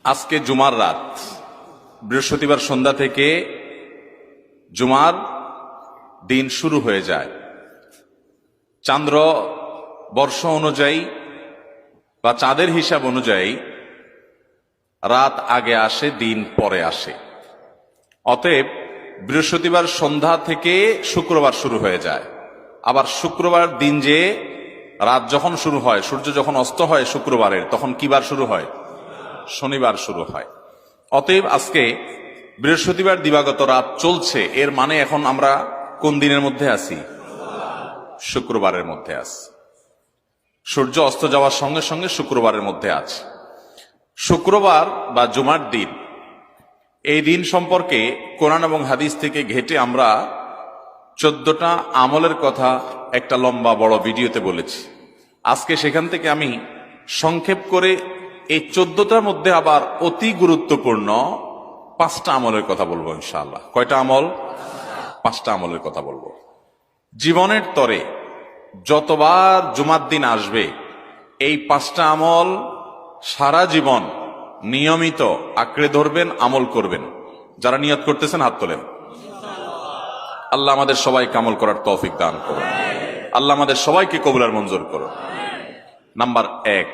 আজকে জুমার রাত, বৃহস্পতিবার সন্ধ্যা থেকে জুমার দিন শুরু হয়ে যায়। চান্দ্র বর্ষ অনুযায়ী বা চাঁদের হিসাব অনুযায়ী রাত আগে আসে, দিন পরে আসে। অতএব বৃহস্পতিবার সন্ধ্যা থেকে শুক্রবার শুরু হয়ে যায়। আবার শুক্রবার দিন যে রাত যখন শুরু হয়, সূর্য যখন অস্ত হয় শুক্রবারের, তখন কি বার শুরু হয়? শনিবার শুরু হয়। অতএব আজকে বৃহস্পতিবার দিবাগত রাত চলছে, এর মানে এখন আমরা কোন দিনের মধ্যে আছি? শুক্রবারের মধ্যে আছি। সূর্য অস্ত যাওয়ার সঙ্গে সঙ্গে শুক্রবারের মধ্যে আছে। শুক্রবার বা জুমার দিন, এই দিন সম্পর্কে কোরআন এবং হাদিস থেকে ঘেটে আমরা 14টা আমলের কথা একটা লম্বা বড় ভিডিওতে বলেছি। আজকে সেখান থেকে আমি সংক্ষেপ করে এই 14টার মধ্যে আবার অতি গুরুত্বপূর্ণ 5টা আমলের কথা বলবো ইনশাআল্লাহ। কয়টা আমল? 5টা আমলের কথা বলবো। জীবনের তরে যতবার জুমার দিন আসবে, এই 5টা আমল সারা জীবন নিয়মিত আঁকড়ে ধরবেন, আমল করবেন। যারা নিয়ত করতেছেন হাত তোলেন। আল্লাহ আমাদের সবাইকে আমল করার তৌফিক দান করুন। আল্লাহ আমাদের সবাইকে কবুল আর মঞ্জুর করুন। নাম্বার 1,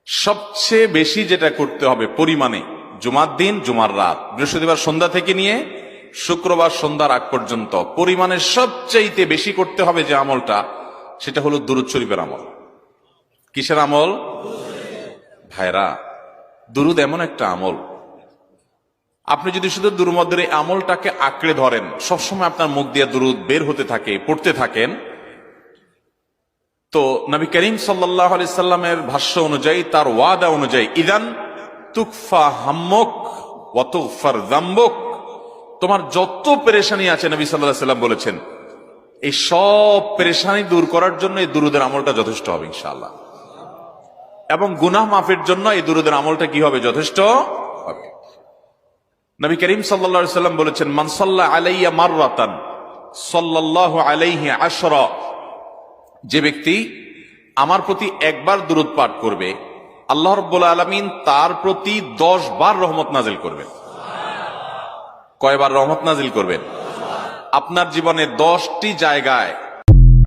সবচেয়ে বেশি যেটা করতে হবে পরিমাণে, জুমার দিন, জুমার রাত, বৃহস্পতিবার সন্ধ্যা থেকে নিয়ে শুক্রবার সন্ধ্যার আগ পর্যন্ত পরিমাণে সবচেয়ে বেশি করতে হবে যে আমলটা, সেটা হলো দুরূদ শরীফের আমল। কিসের আমল? ভাইরা, দুরূদ এমন একটা আমল, আপনি যদি শুধু দুরূদের এই আমলটাকে আঁকড়ে ধরেন, সবসময় আপনার মুখ দিয়ে দুরূদ বের হতে থাকে, পড়তে থাকেন, তো নবী করিম সাল্লাল্লাহু আলাইহি সাল্লামের ভাষ্য অনুযায়ী, তার ওয়াদা অনুযায়ী, ইদান তুকফা হাম্মুক ওয়া তুগফার যামবুক, তোমার যত পেরেশানি আছে, নবী সাল্লাল্লাহু আলাইহি সাল্লাম বলেছেন, এই সব পেরেশানি দূর করার জন্য এই দুরূদের আমলটা যথেষ্ট হবে ইনশাআল্লাহ। এবং গুনাহ মাফের জন্য এই দুরূদের আমলটা কি হবে? যথেষ্ট হবে। নবী করিম সাল্লাল্লাহু আলাইহি সাল্লাম বলেছেন, মান সাল্লা আলাইয়া মাররাতান সাল্লাল্লাহু আলাইহি আশরা, যে ব্যক্তি আমার প্রতি একবার দুরূদ পাঠ করবে, আল্লাহ রাব্বুল আলামিন তার প্রতি 10 বার রহমত নাজিল করবেন। কয়বার রহমত নাজিল করবেন? আপনার জীবনে 10টি জায়গায়